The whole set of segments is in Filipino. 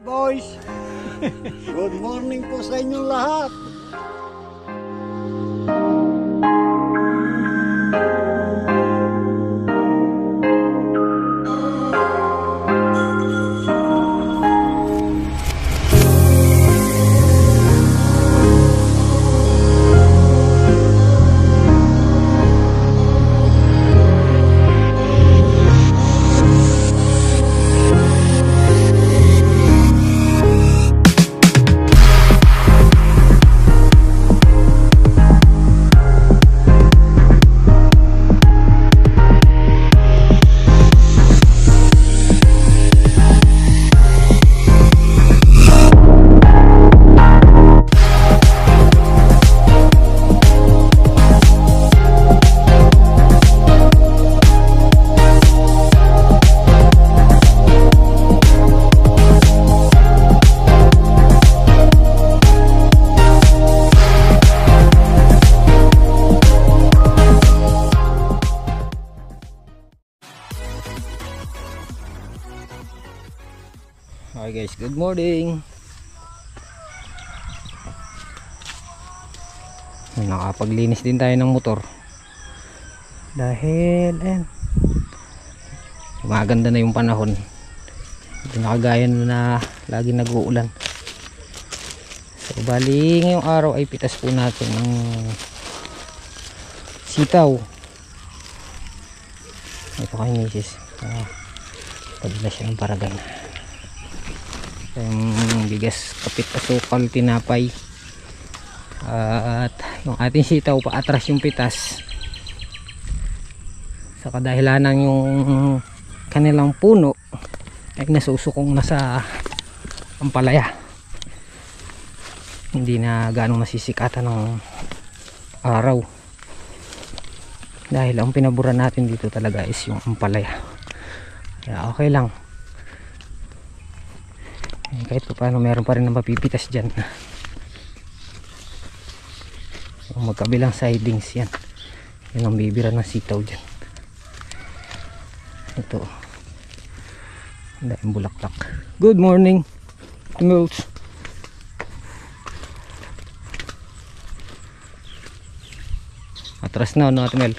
Boys, good morning po sa inyong lahat. Okay guys, good morning. Nakapaglinis din tayo ng motor dahil maganda na yung panahon. Hindi nakagaya na lagi nag-uulan. So bali ngayong araw ay pitas po natin ng sitaw. Ito kay misis, padala siya ng paragan. Yung bigas, kapit, asukal, tinapay, at yung ating sitaw paatras yung pitas sa kadahilanan yung kanilang puno ay nasusukong na sa ampalaya, hindi na ganong masisikatan ng araw dahil ang pinabura natin dito talaga is yung ampalaya. Kaya okay lang, kahit pa paano meron pa rin na mapipitas dyan. Yung magkabilang sidings yan, yan ang bibira ng sitaw dyan. Ito, dahil bulaklak. Good morning Mills. Atras na no Ate Mel?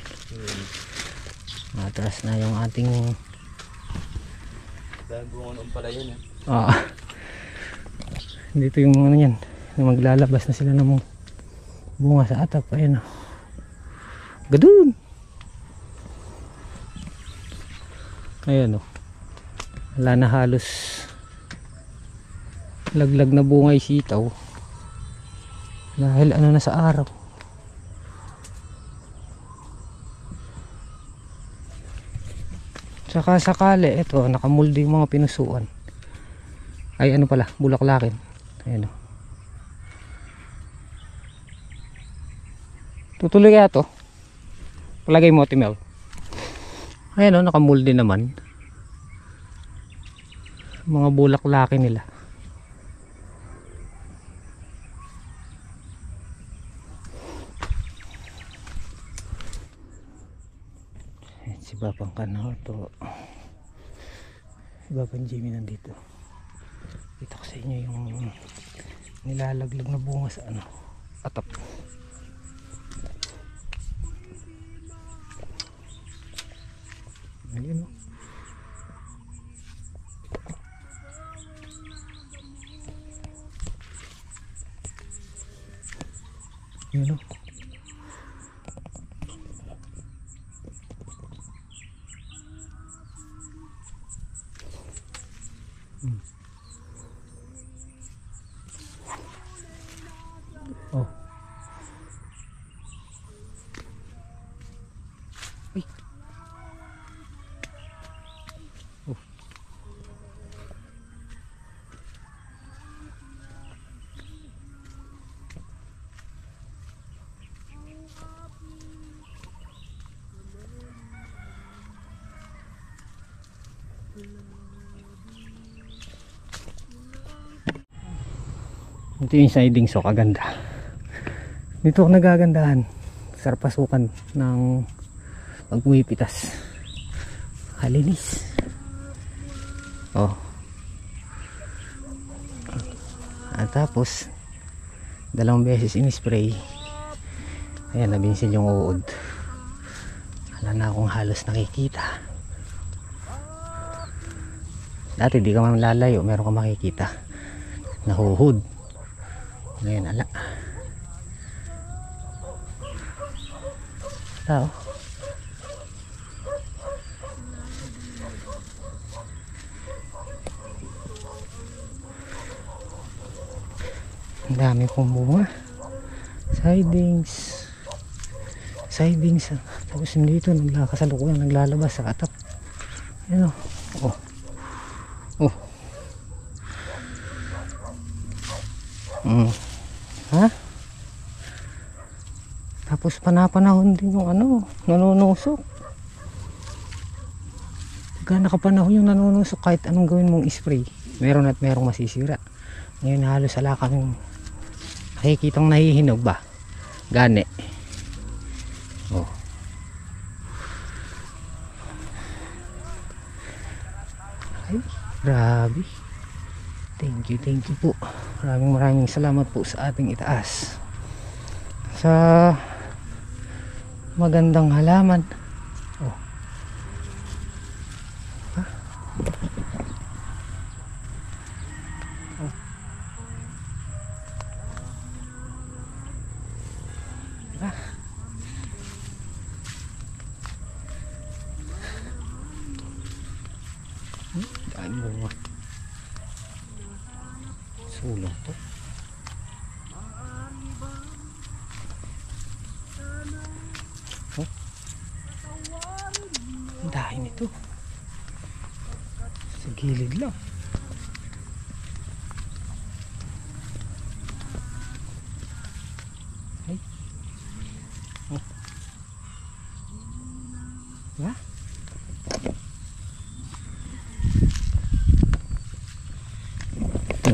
Atras na yung ating dahil bunga noon pala yun dito yung ano yan, maglalabas na sila ng bunga sa atap. Ayan o, gadun. Ayan o, wala na halos laglag na bunga yung sitaw dahil ano na sa araw. Saka sakali ito nakamuldi yung mga pinusuan ay ano pala, bulaklakin. Ayan o, tutuloy kaya to, palagay mo Ate Mel. Ayan o, nakamuldi naman mga bulaklakin nila. Ayan, si Babang Kano to, si Babang Jimmy nandito. Kita ko sa inyo yung nilalaglag na bunga sa ano, atap. Ayun o, yun o. Oh. Ay. Oh. Ito yung siding, so kaganda. Dito ako nagagandahan. Sarap pasukan ng pagpumipitas. Halinis. Oh. Tapos 2 beses in-spray. Ayan, nabinsin yung uod. Wala na akong halos nakikita. Dati di ka man lalayo, meron ka makikita. Nahuhud. Ngayon ala. Tao. Ang dami kong bunga. Sidings. Tapos dito nagkakasalukuyan, naglalabas sa atap. Ayan o. Oh. Ha? Tapos panapanahon din yung nanunusok. Pagka nakapanahon yung nanunusok, kahit anong gawin mong spray, meron at merong masisira. Ngayon halos ala kaming nakikitang nahihinog ba? Gani. Oh. Ay, grabe. Thank you po. Maraming salamat po sa ating itaas. Sa magandang halaman. Oh. Ha? Oh. Ah. Daan mo. Sulong to. Oh. Ang dahil nito. Sa gilid lang. Ay. Oh. Ya?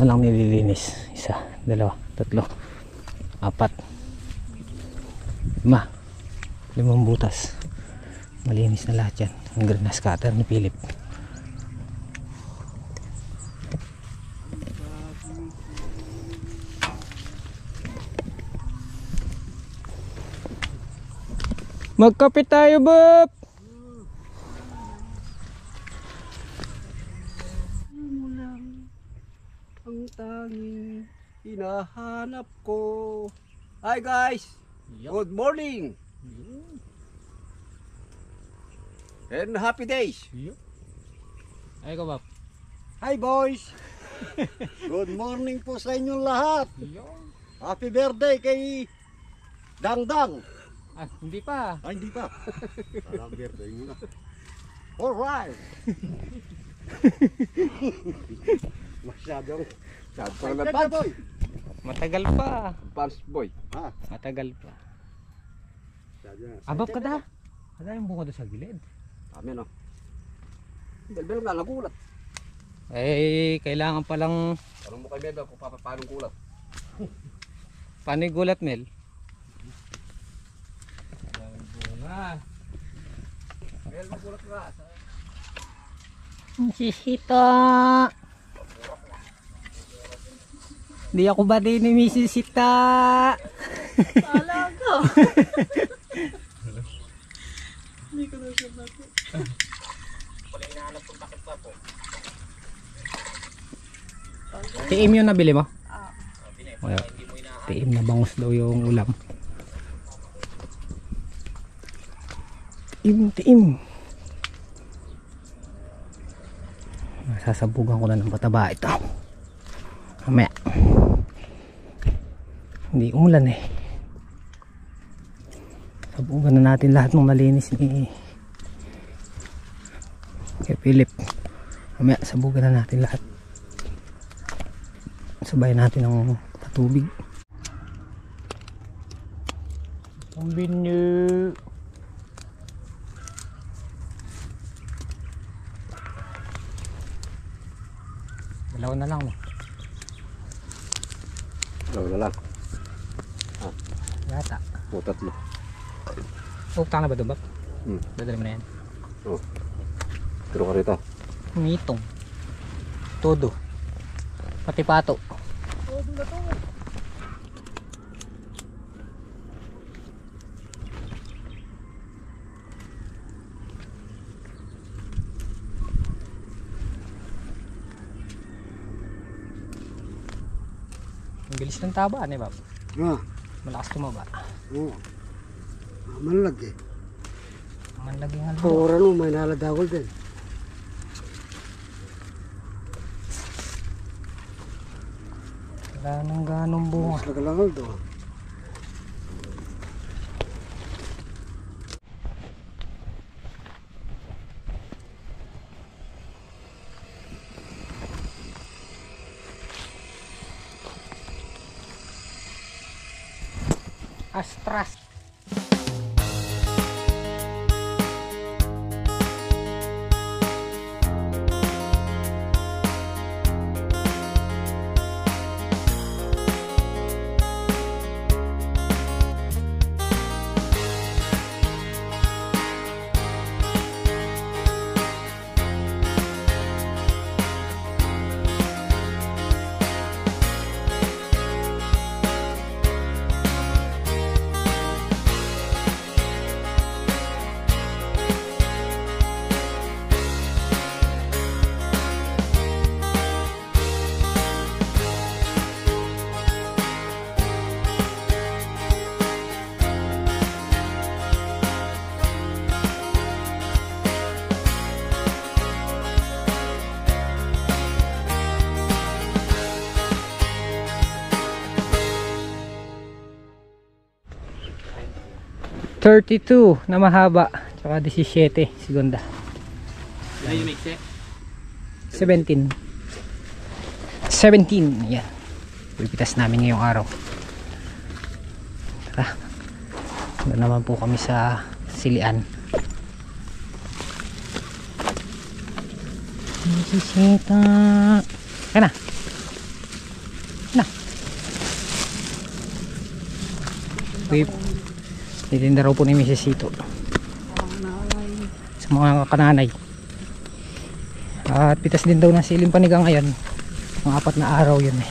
Na lang nililinis. 1, 2, 3, 4, 5. 5 butas. Malinis na lahat yan. Ang grass cutter ni Philip. Magkape tayo, Bob! Ang tanging hinahanap ko. Hi guys! Good morning! And happy days! Ay ko, Bob. Hi boys! Good morning po sa inyong lahat! Happy birthday kay Dangdang! Ah, hindi pa. Ay, hindi pa. Parang birthday mo na. Alright! Masyadong advance. Boy. Matagal pa. Advance boy. Ha? Matagal pa. Masyadong. Abab ka da. Ada yung bunga doon sa gilid. Amin o. Bel-bel nga nagulat. Eh, kailangan palang... Tanong mo kay Mel kung paano gulat. Paano yung gulat, Mel? Bunga. Mel, magulat ka. Sisita. Di ako ba din ni Mrs. Sita? Talaga. Hindi ko na siya natin. Wala hinahanap kong bakit pa po. Tiim yung nabili mo? Ah. Tiim na bangus daw yung ulam. Tiim. Sasabugan ko na ng pataba ito. Mamaya. Hindi umulan eh. Sabugan na natin lahat ng malinis ni kay Philip. Mamaya sabugan na natin lahat. Sabay natin ng patubig. Ang binyo. Dalawa na lang mo. Dalawa na lang. Yata. O, 3. Utang na ba ito, Bap? Hmm. Dadali mo na yan. O. Tiro ka rito. Mitong. Todo. Pati pato. Todo Ang bilis ng taba, ano Bob? Ah, Malakas tumaba. oo. Malag eh. Manlagi nga lang. Pura no, may naladagol din. Wala nang ganong bunga. Mas nagalangal do. Astras. $32 na mahaba, tsaka 17 segunda. Ay, yung mix 17, yan. Pipitas namin ngayong araw. Tara, doon naman po kami sa Silian. Sisita. Kaya na. Wait. Titinda raw po ni Mrs. Sito sa mga kananay. At pitas din daw ng siling panigang ngayon. Mga 4 na araw yun eh.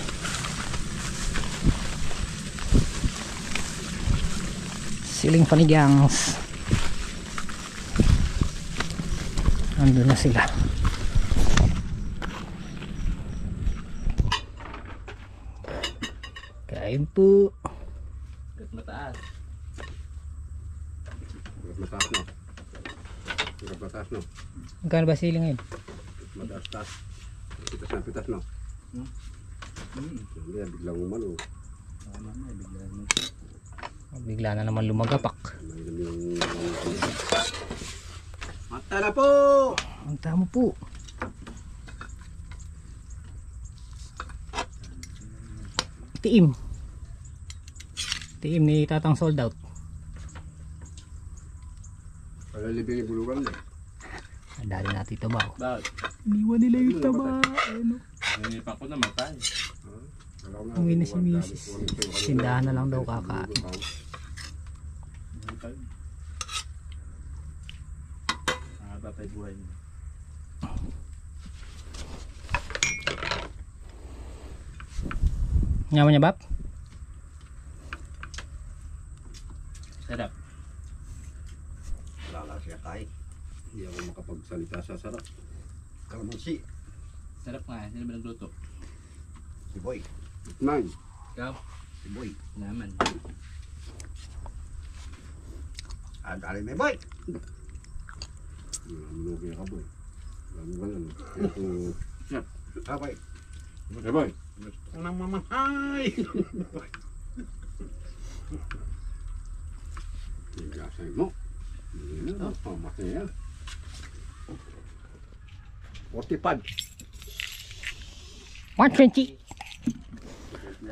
Siling panigangs. Andun na sila. Kain po. mataas. Mataas no. Mataas no. Magkano ba sili ngayon? Mataas. Pitas no. Hindi, biglang umano. Bigla na naman lumagapak. Mata na po! Ang tamo po. Tiim ni Tatang Sold Out. Palalibing ibulugan na. Dali natin ito ba? Bakit? Iniwan nila yung taba. Ano? Nanipa ko na matay. Uwi na si Mrs. Sindahan na lang daw kakain. Tatay buhay niya. Nyaman niya, Bap? Sarap. Wala siya kahit. Hindi ako makapagsalita sa sarap. Kalamansi. Sarap nga. Sino ba nagluto? Si Boy. Nine. Ikaw? Si Boy. Naman. Dali may Boy. Minugi ka Boy. Lalo ba yan? Ito. Boy. Hey Boy. Anong mamahay? Gasay mo. Hindi na. Pamatay yan. 45. 120.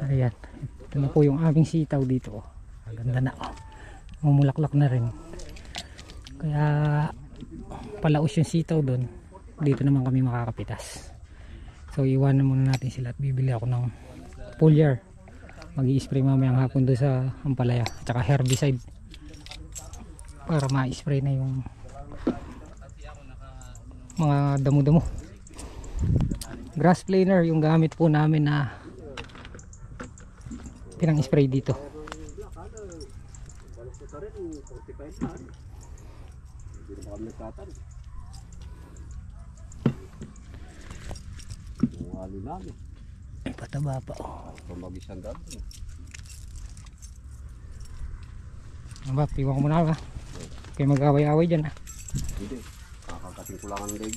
Ayan. Ito na po yung aming sitaw dito. Ang ganda na. Mamulaklak na rin. Kaya palaos yung sitaw doon. Dito naman kami makakapitas. So iwanan muna natin sila at bibili ako ng foliar. Mag-i-spray mamayang hapon doon sa ampalaya. At saka herbicide. Para ma-spray na yung mga damo-damo. Grass planer yung gamit po namin na Pinang spray dito. Balik ko rin, 45 na. Hindi na ba kami nagtatan? Yung hali namin. Ay, pataba pa. Oh. Pamag-isang dati. Bap, iwan ko muna ha. Kayo mag-away-away dyan ha. Hindi. Kakakating ko lang ang leg.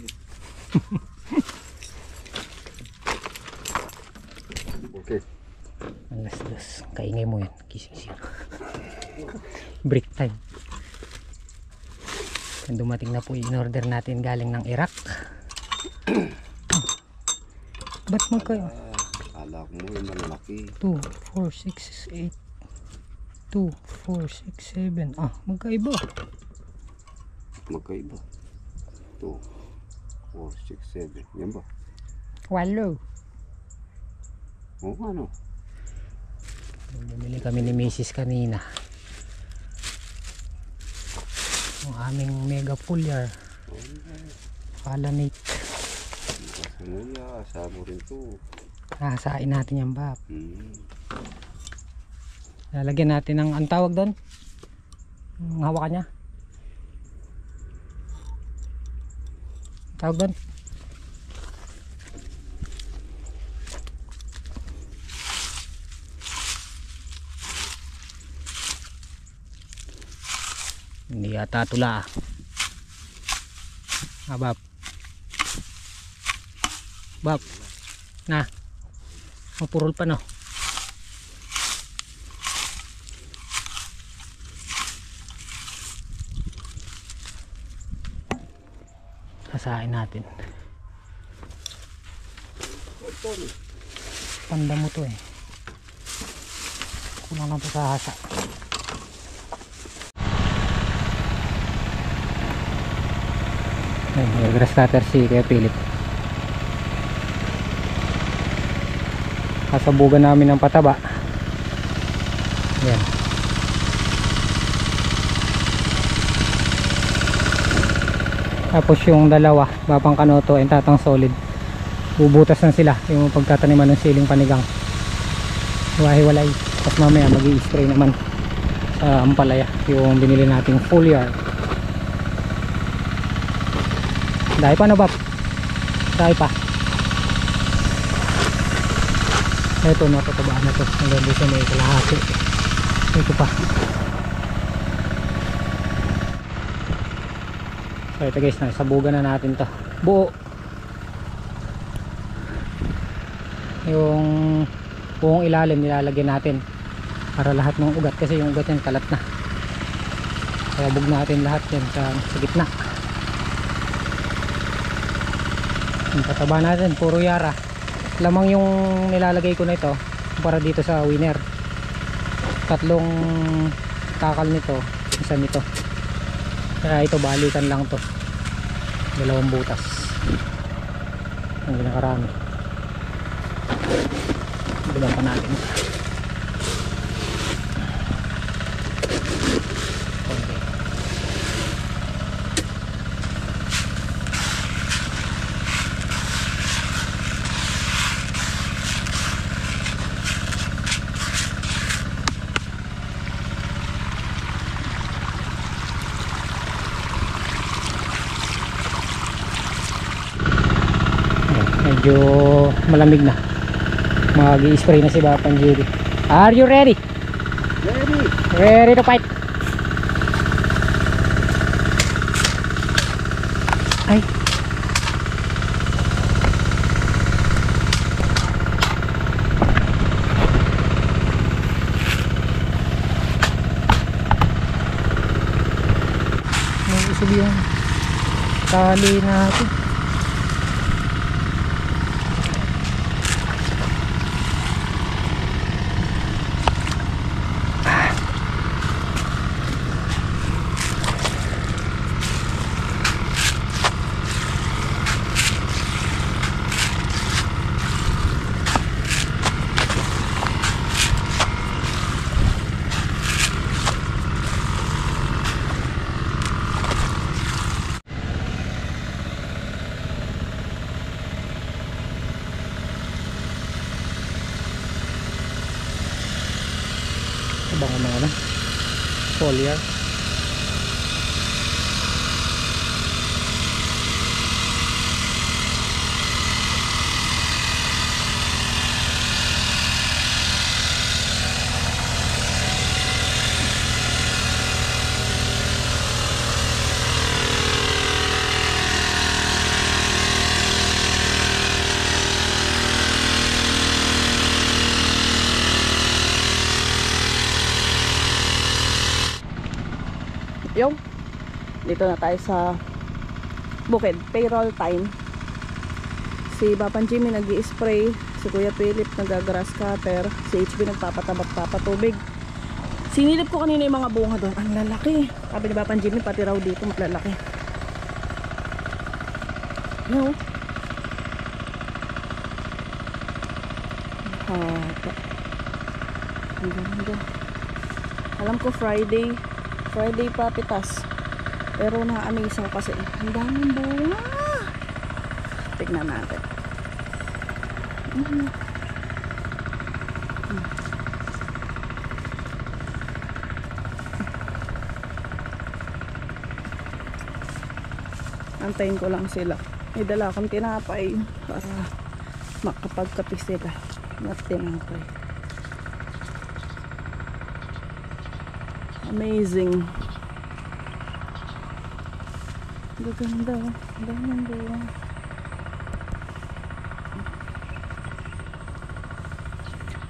Okay. Alas dos. Kaingay mo yan. Kising-sing. Break time. Dumating na po yung order natin galing ng Iraq. Ba't magkayo? Kala ko mo yung malalaki. 2, 4, 6, 8 2, 4, 6, 7 ah, magkaiba. Magkaiba. 2, 4, 6, 7. Yan ba? Walo. Oo, ano? Bumili kami ni Mrs. kanina. Ang aming mega foliar. Palanate. Ano ya? Asamo rin to. Sasain natin yan, Bap. Lalagyan natin ng, ang tawag doon? Ang hawakan niya. Tawag doon? Hindi yata tula. Bap. Bap. Na. Mapurol pa no. Hasain natin. Panda mo to eh. Kulang lang to sa hasa. Ay, may grass cutter si Kuya Philip. Kasabugan namin ng pataba. Yan. Tapos yung dalawa, Babang Kanoto and Tatang Solid, bubutas na sila yung pagtataniman ng siling panigang. Hiwa-hiwalay. Tapos mamaya mag-i-spray naman sa ampalaya yung binili nating foliar. Dahil pa na, Bab? Dahil pa. Ito, napatabaan na ito. Hanggang doon sa may kalahati. Ito pa. So ito guys, nasabugan na natin to buo. Yung buong ilalim nilalagyan natin para lahat ng ugat, kasi yung ugat yan kalat na. Kaya bug natin lahat yan sa gitna. Yung pataba natin puro Yara. Lamang yung nilalagay ko na ito para dito sa winner. 3 takal nito, isa nito. Kaya ito balikan lang to, 2 butas ang ginakarami. Diban pa natin konti. Medyo malamig na. Mag-i-spray na si Bapan Jerry. Are you ready? Ready! Ready to fight? Ay. May usog yung tali natin. bango ng ano, foliar. Yung dito na tayo sa bukid, payroll time. Si Papan Jimmy nag-i-spray, si Kuya Philip nag-grass cutter, si HB nagpapatabak-papatubig. Sinilip ko kanina yung mga bunga doon, ang lalaki. Sabi ni Papan Jimmy pati raw dito maglalaki. No. Ang ganda. Alam ko Friday pa pitas, pero na-amaze ako kasi ang daming bunga. Tignan natin. Antayin ko lang sila. May dala akong tinapay para makapagkape sila. Not tinapay. Amazing. Gaganda. Ang daming bunga.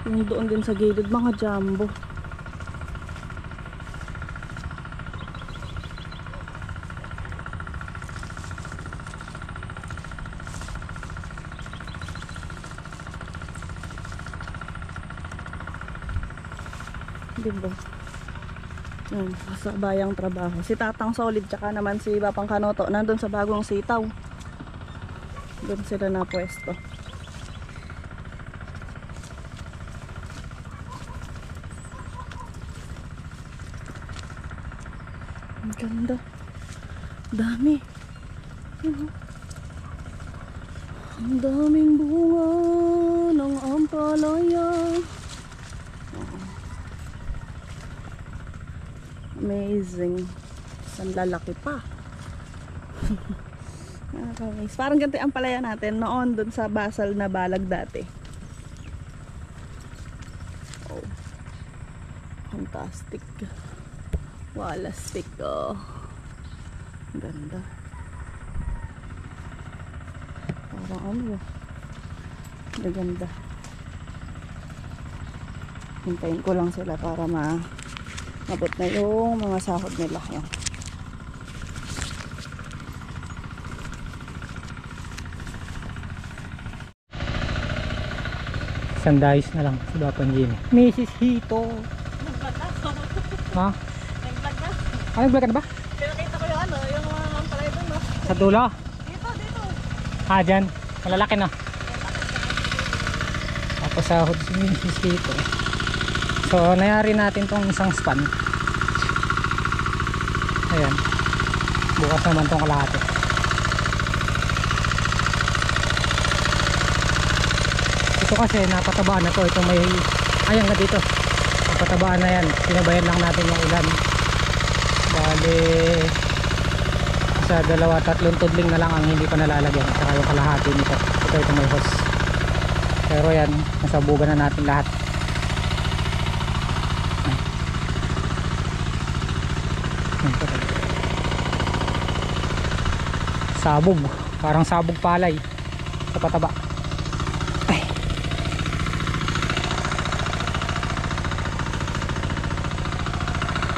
Yung doon din sa gilid, mga jumbo. Diba? Sa bayang trabaho. Si Tatang Solid tsaka naman si Papang Kanoto nandun sa bagong sitaw. Doon sila na pwesto. Ang ganda. Dami. Ang daming bunga ng ampalaya. Amazing. Ang lalaki pa. Nakakamiss. Parang ganito ang palaya natin noon dun sa basal na balag dati. Oh. Fantastic. Walastik. Oh. Ganda. Parang ano. Ganda. Hintayin ko lang sila para abot na yung mga sahod nila. Yan. Sandayos na lang si Papan Jimmy. Mrs. Hito. Ha? Nag-vlog na. Ano, nag-vlog ka na ba? Pinakita ko yung ano, yung mga palaya doon, no? Sa dulo? Dito. Ah, dyan. Malalaki na. Tapos sahod si Mrs. Hito. So, nayari natin tong isang span. Ayan. Bukas naman tong kalahati. Ito kasi napatabaan na to. Ito may ayang na dito. Napatabaan na yan. Sinabayan lang natin yung ulan. Bali sa 2-3 tudling na lang ang hindi pa nalalagyan. Saka yung kalahati nito. Ito may hose. Pero yan, nasabugan na natin lahat. Sabog, parang sabog palay sa pataba. Ay.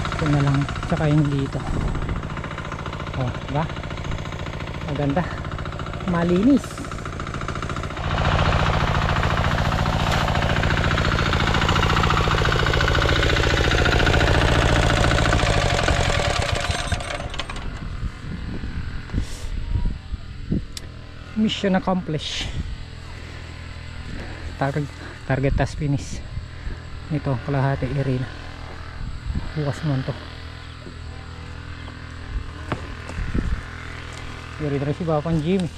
Ito na lang, tsaka yung dito. Oh, diba? Maganda, malinis. Mission accomplished. Target task finish. Ito kalahati area. Bukas naman to. Dire-dire si Papan Jimmy.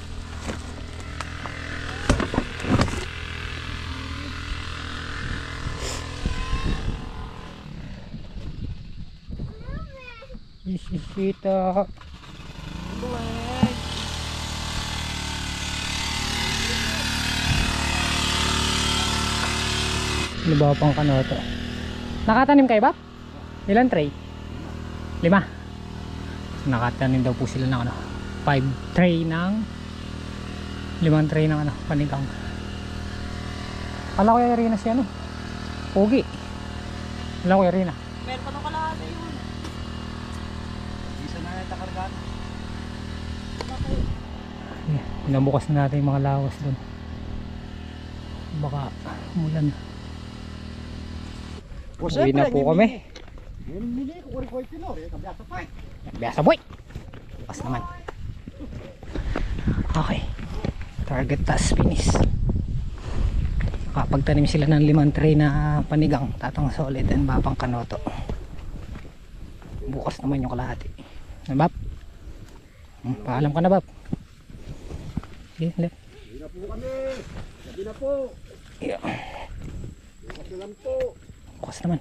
Isisita. Ano ba pang kanoto? Nakatanim kayo ba? Ilan tray? 5. Nakatanim daw po sila ng ano, 5 tray ng 5 tray ng ano, panigang. Kala ko yung Irina si ano, Pogi. Kala ko yung Irina. Meron pa nung kalahati yun. Isa na yung takargan. Yeah, pinabukas na natin yung mga lawas doon. Baka umulan. Uwi na po kami. Mili ko rin ko ito. Kabyasa pa eh. Biasa boy. Bukas naman. Okay. Target task finish. Kapag tanim sila ng 5 tray na panigang, Tatang Solid and Babang Kanoto. Bukas naman yung kalahati. Na Bab? Paalam ka na Bab. Sige, lep. Hindi na po kami. Sabi na po. Yeah. Bukas na lang po. Bukas naman.